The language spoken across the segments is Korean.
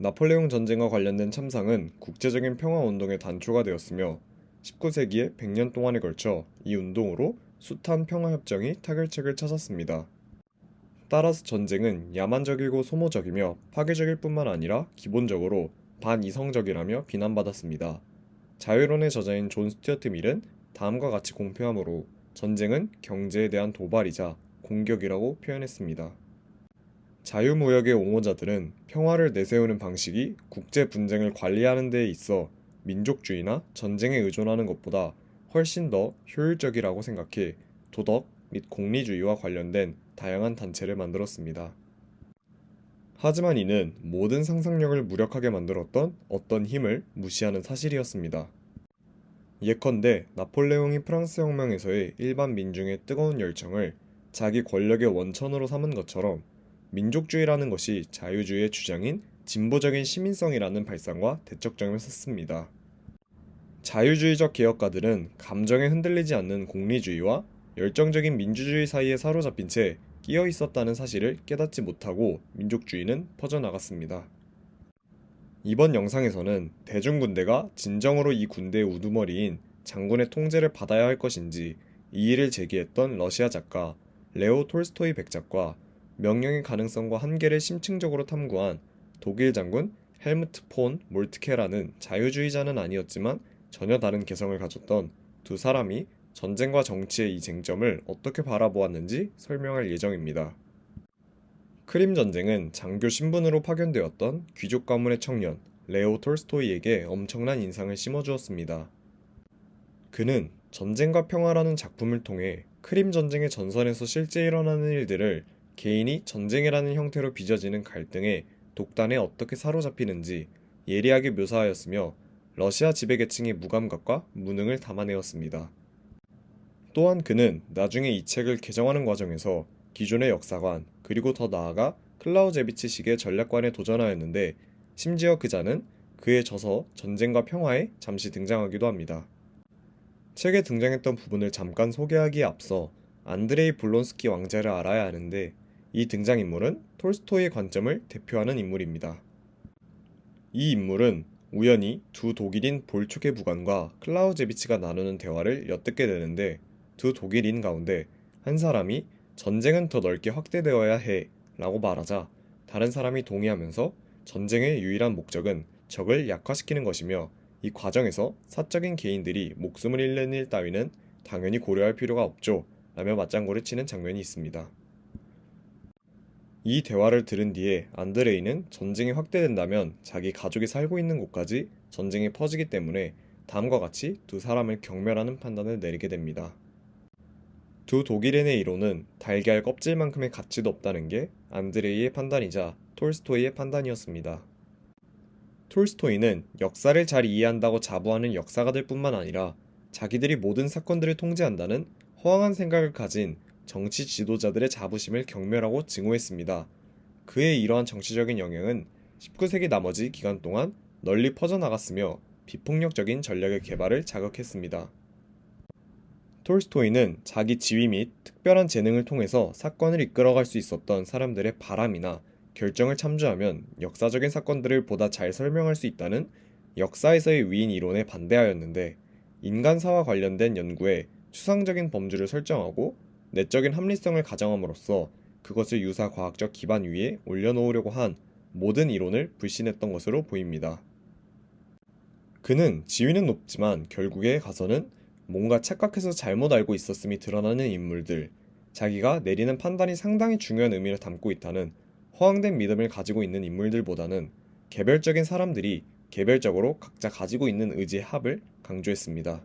나폴레옹 전쟁과 관련된 참상은 국제적인 평화운동의 단초가 되었으며 19세기의 100년 동안에 걸쳐 이 운동으로 숱한 평화협정이 타결책을 찾았습니다. 따라서 전쟁은 야만적이고 소모적이며 파괴적일 뿐만 아니라 기본적으로 반이성적이라며 비난받았습니다. 자유론의 저자인 존 스튜어트 밀은 다음과 같이 공표하므로 전쟁은 경제에 대한 도발이자 공격이라고 표현했습니다. 자유무역의 옹호자들은 평화를 내세우는 방식이 국제 분쟁을 관리하는 데 있어 민족주의나 전쟁에 의존하는 것보다 훨씬 더 효율적이라고 생각해 도덕 및 공리주의와 관련된 다양한 단체를 만들었습니다. 하지만 이는 모든 상상력을 무력하게 만들었던 어떤 힘을 무시하는 사실이었습니다. 예컨대 나폴레옹이 프랑스 혁명에서의 일반 민중의 뜨거운 열정을 자기 권력의 원천으로 삼은 것처럼 민족주의라는 것이 자유주의의 주장인 진보적인 시민성이라는 발상과 대척점을 섰습니다. 자유주의적 개혁가들은 감정에 흔들리지 않는 공리주의와 열정적인 민주주의 사이에 사로잡힌 채 끼어 있었다는 사실을 깨닫지 못하고 민족주의는 퍼져나갔습니다. 이번 영상에서는 대중군대가 진정으로 이 군대의 우두머리인 장군의 통제를 받아야 할 것인지 이의를 제기했던 러시아 작가 레오 톨스토이 백작과 명령의 가능성과 한계를 심층적으로 탐구한 독일 장군 헬무트 폰 몰트케라는 자유주의자는 아니었지만 전혀 다른 개성을 가졌던 두 사람이 전쟁과 정치의 이 쟁점을 어떻게 바라보았는지 설명할 예정입니다. 크림 전쟁은 장교 신분으로 파견되었던 귀족 가문의 청년 레오 톨스토이에게 엄청난 인상을 심어주었습니다. 그는 전쟁과 평화라는 작품을 통해 크림 전쟁의 전선에서 실제 일어나는 일들을 개인이 전쟁이라는 형태로 빚어지는 갈등에 독단에 어떻게 사로잡히는지 예리하게 묘사하였으며 러시아 지배계층의 무감각과 무능을 담아내었습니다. 또한 그는 나중에 이 책을 개정하는 과정에서 기존의 역사관 그리고 더 나아가 클라우제비치식의 전략관에 도전하였는데 심지어 그자는 그의 저서 전쟁과 평화에 잠시 등장하기도 합니다. 책에 등장했던 부분을 잠깐 소개하기에 앞서 안드레이 블론스키 왕자를 알아야 하는데 이 등장인물은 톨스토이의 관점을 대표하는 인물입니다. 이 인물은 우연히 두 독일인 볼초케 부관과 클라우제비치가 나누는 대화를 엿듣게 되는데 두 독일인 가운데 한 사람이 전쟁은 더 넓게 확대되어야 해 라고 말하자 다른 사람이 동의하면서 전쟁의 유일한 목적은 적을 약화시키는 것이며 이 과정에서 사적인 개인들이 목숨을 잃는 일 따위는 당연히 고려할 필요가 없죠 라며 맞장구를 치는 장면이 있습니다. 이 대화를 들은 뒤에 안드레이는 전쟁이 확대된다면 자기 가족이 살고 있는 곳까지 전쟁이 퍼지기 때문에 다음과 같이 두 사람을 경멸하는 판단을 내리게 됩니다. 두 독일인의 이론은 달걀 껍질만큼의 가치도 없다는 게 안드레이의 판단이자 톨스토이의 판단이었습니다. 톨스토이는 역사를 잘 이해한다고 자부하는 역사가들 뿐만 아니라 자기들이 모든 사건들을 통제한다는 허황한 생각을 가진 정치 지도자들의 자부심을 경멸하고 증오했습니다. 그의 이러한 정치적인 영향은 19세기 나머지 기간 동안 널리 퍼져나갔으며 비폭력적인 전략의 개발을 자극했습니다. 톨스토이는 자기 지위 및 특별한 재능을 통해서 사건을 이끌어갈 수 있었던 사람들의 바람이나 결정을 참조하면 역사적인 사건들을 보다 잘 설명할 수 있다는 역사에서의 위인 이론에 반대하였는데 인간사와 관련된 연구에 추상적인 범주를 설정하고 내적인 합리성을 가정함으로써 그것을 유사 과학적 기반 위에 올려놓으려고 한 모든 이론을 불신했던 것으로 보입니다. 그는 지위는 높지만 결국에 가서는 뭔가 착각해서 잘못 알고 있었음이 드러나는 인물들, 자기가 내리는 판단이 상당히 중요한 의미를 담고 있다는 허황된 믿음을 가지고 있는 인물들보다는 개별적인 사람들이 개별적으로 각자 가지고 있는 의지의 합을 강조했습니다.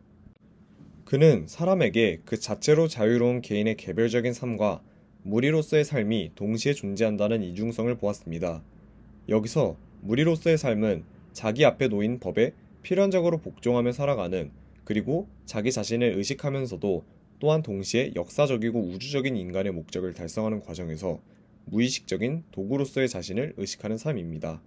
그는 사람에게 그 자체로 자유로운 개인의 개별적인 삶과 무리로서의 삶이 동시에 존재한다는 이중성을 보았습니다. 여기서 무리로서의 삶은 자기 앞에 놓인 법에 필연적으로 복종하며 살아가는 그리고 자기 자신을 의식하면서도 또한 동시에 역사적이고 우주적인 인간의 목적을 달성하는 과정에서 무의식적인 도구로서의 자신을 의식하는 삶입니다.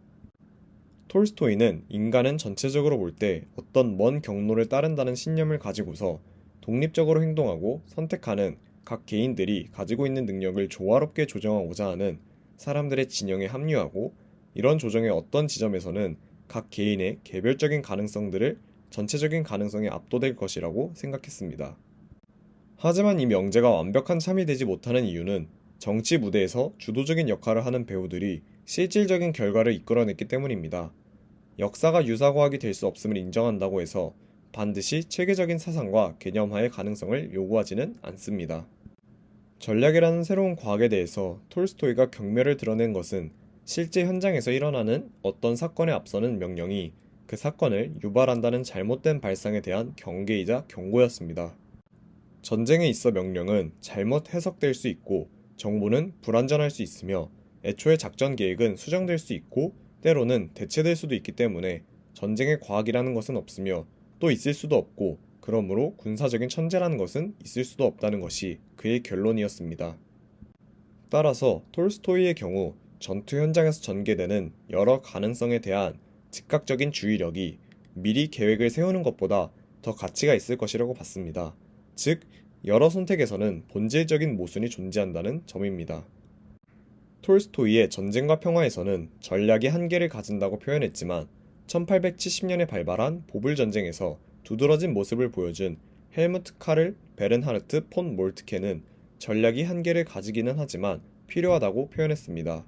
톨스토이는 인간은 전체적으로 볼 때 어떤 먼 경로를 따른다는 신념을 가지고서 독립적으로 행동하고 선택하는 각 개인들이 가지고 있는 능력을 조화롭게 조정하고자 하는 사람들의 진영에 합류하고 이런 조정의 어떤 지점에서는 각 개인의 개별적인 가능성들을 전체적인 가능성에 압도될 것이라고 생각했습니다. 하지만 이 명제가 완벽한 참이 되지 못하는 이유는 정치 무대에서 주도적인 역할을 하는 배우들이 실질적인 결과를 이끌어냈기 때문입니다. 역사가 유사과학이 될 수 없음을 인정한다고 해서 반드시 체계적인 사상과 개념화의 가능성을 요구하지는 않습니다. 전략이라는 새로운 과학에 대해서 톨스토이가 경멸을 드러낸 것은 실제 현장에서 일어나는 어떤 사건에 앞서는 명령이 그 사건을 유발한다는 잘못된 발상에 대한 경계이자 경고였습니다. 전쟁에 있어 명령은 잘못 해석될 수 있고 정보는 불완전할 수 있으며 애초에 작전 계획은 수정될 수 있고 때로는 대체될 수도 있기 때문에 전쟁에 과학이라는 것은 없으며 또 있을 수도 없고 그러므로 군사적인 천재라는 것은 있을 수도 없다는 것이 그의 결론이었습니다. 따라서 톨스토이의 경우 전투 현장에서 전개되는 여러 가능성에 대한 즉각적인 주의력이 미리 계획을 세우는 것보다 더 가치가 있을 것이라고 봤습니다. 즉, 여러 선택에서는 본질적인 모순이 존재한다는 점입니다. 톨스토이의 전쟁과 평화에서는 전략이 한계를 가진다고 표현했지만 1870년에 발발한 보불 전쟁에서 두드러진 모습을 보여준 헬무트 카를 베른하르트 폰 몰트케는 전략이 한계를 가지기는 하지만 필요하다고 표현했습니다.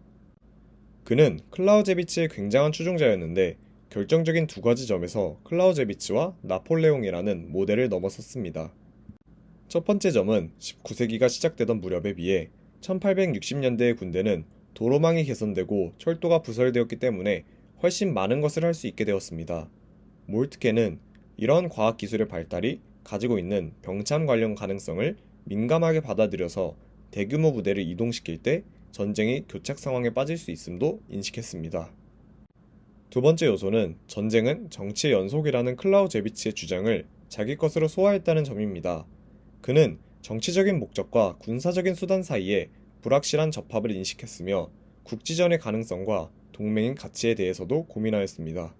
그는 클라우제비츠의 굉장한 추종자였는데 결정적인 두 가지 점에서 클라우제비츠와 나폴레옹이라는 모델을 넘어섰습니다. 첫 번째 점은 19세기가 시작되던 무렵에 비해 1860년대의 군대는 도로망이 개선되고 철도가 부설되었기 때문에 훨씬 많은 것을 할 수 있게 되었습니다. 몰트케는 이러한 과학기술의 발달이 가지고 있는 병참 관련 가능성을 민감하게 받아들여서 대규모 부대를 이동시킬 때 전쟁이 교착 상황에 빠질 수 있음도 인식했습니다. 두 번째 요소는 전쟁은 정치의 연속이라는 클라우제비츠의 주장을 자기 것으로 소화했다는 점입니다. 그는 정치적인 목적과 군사적인 수단 사이에 불확실한 접합을 인식했으며 국지전의 가능성과 동맹인 가치에 대해서도 고민하였습니다.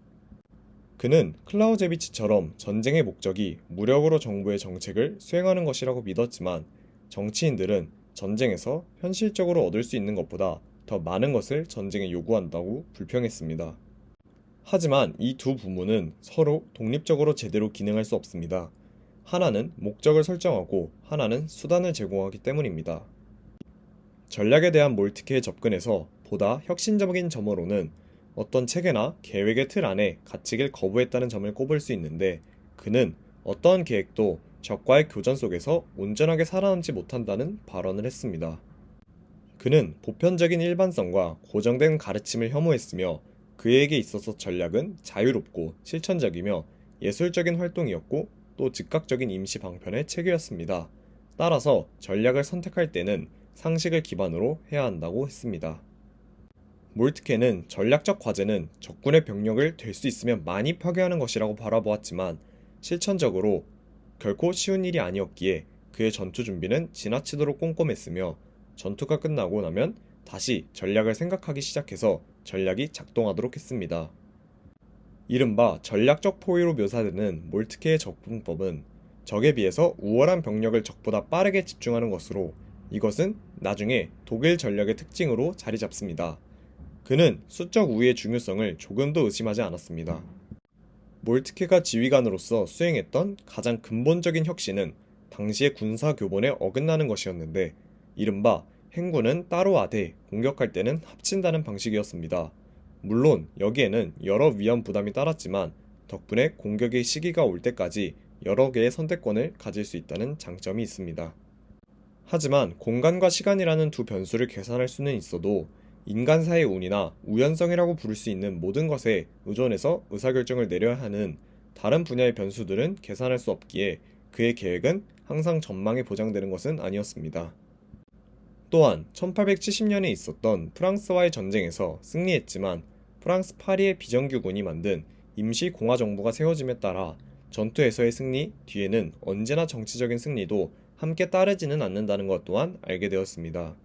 그는 클라우제비츠처럼 전쟁의 목적이 무력으로 정부의 정책을 수행하는 것이라고 믿었지만 정치인들은 전쟁에서 현실적으로 얻을 수 있는 것보다 더 많은 것을 전쟁에 요구한다고 불평했습니다. 하지만 이 두 부문은 서로 독립적으로 제대로 기능할 수 없습니다. 하나는 목적을 설정하고 하나는 수단을 제공하기 때문입니다. 전략에 대한 몰트케의 접근에서 보다 혁신적인 점으로는 어떤 체계나 계획의 틀 안에 갇히길 거부했다는 점을 꼽을 수 있는데 그는 어떠한 계획도 적과의 교전 속에서 온전하게 살아남지 못한다는 발언을 했습니다. 그는 보편적인 일반성과 고정된 가르침을 혐오했으며 그에게 있어서 전략은 자유롭고 실천적이며 예술적인 활동이었고 또 즉각적인 임시 방편의 체계였습니다. 따라서 전략을 선택할 때는 상식을 기반으로 해야 한다고 했습니다. 몰트케는 전략적 과제는 적군의 병력을 될 수 있으면 많이 파괴하는 것이라고 바라보았지만 실천적으로 결코 쉬운 일이 아니었기에 그의 전투 준비는 지나치도록 꼼꼼했으며 전투가 끝나고 나면 다시 전략을 생각하기 시작해서 전략이 작동하도록 했습니다. 이른바 전략적 포위로 묘사되는 몰트케의 접근법은 적에 비해서 우월한 병력을 적보다 빠르게 집중하는 것으로 이것은 나중에 독일 전략의 특징으로 자리 잡습니다. 그는 수적 우위의 중요성을 조금도 의심하지 않았습니다. 몰트케가 지휘관으로서 수행했던 가장 근본적인 혁신은 당시의 군사 교본에 어긋나는 것이었는데 이른바 행군은 따로 하되 공격할 때는 합친다는 방식이었습니다. 물론 여기에는 여러 위험 부담이 따랐지만 덕분에 공격의 시기가 올 때까지 여러 개의 선택권을 가질 수 있다는 장점이 있습니다. 하지만 공간과 시간이라는 두 변수를 계산할 수는 있어도 인간사의 운이나 우연성이라고 부를 수 있는 모든 것에 의존해서 의사결정을 내려야 하는 다른 분야의 변수들은 계산할 수 없기에 그의 계획은 항상 전망이 보장되는 것은 아니었습니다. 또한 1870년에 있었던 프랑스와의 전쟁에서 승리했지만 프랑스 파리의 비정규군이 만든 임시 공화정부가 세워짐에 따라 전투에서의 승리 뒤에는 언제나 정치적인 승리도 함께 따르지는 않는다는 것 또한 알게 되었습니다.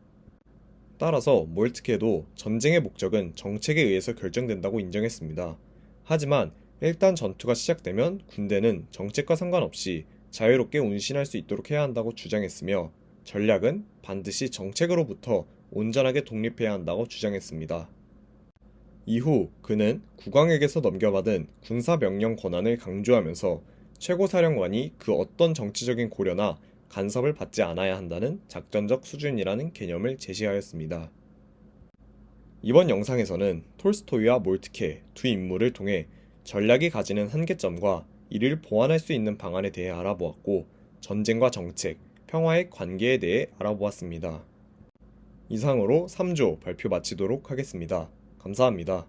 따라서 몰트케도 전쟁의 목적은 정책에 의해서 결정된다고 인정했습니다. 하지만 일단 전투가 시작되면 군대는 정책과 상관없이 자유롭게 운신할 수 있도록 해야 한다고 주장했으며 전략은 반드시 정책으로부터 온전하게 독립해야 한다고 주장했습니다. 이후 그는 국왕에게서 넘겨받은 군사명령 권한을 강조하면서 최고사령관이 그 어떤 정치적인 고려나 간섭을 받지 않아야 한다는 작전적 수준이라는 개념을 제시하였습니다. 이번 영상에서는 톨스토이와 몰트케 두 인물을 통해 전략이 가지는 한계점과 이를 보완할 수 있는 방안에 대해 알아보았고, 전쟁과 정책, 평화의 관계에 대해 알아보았습니다. 이상으로 3조 발표 마치도록 하겠습니다. 감사합니다.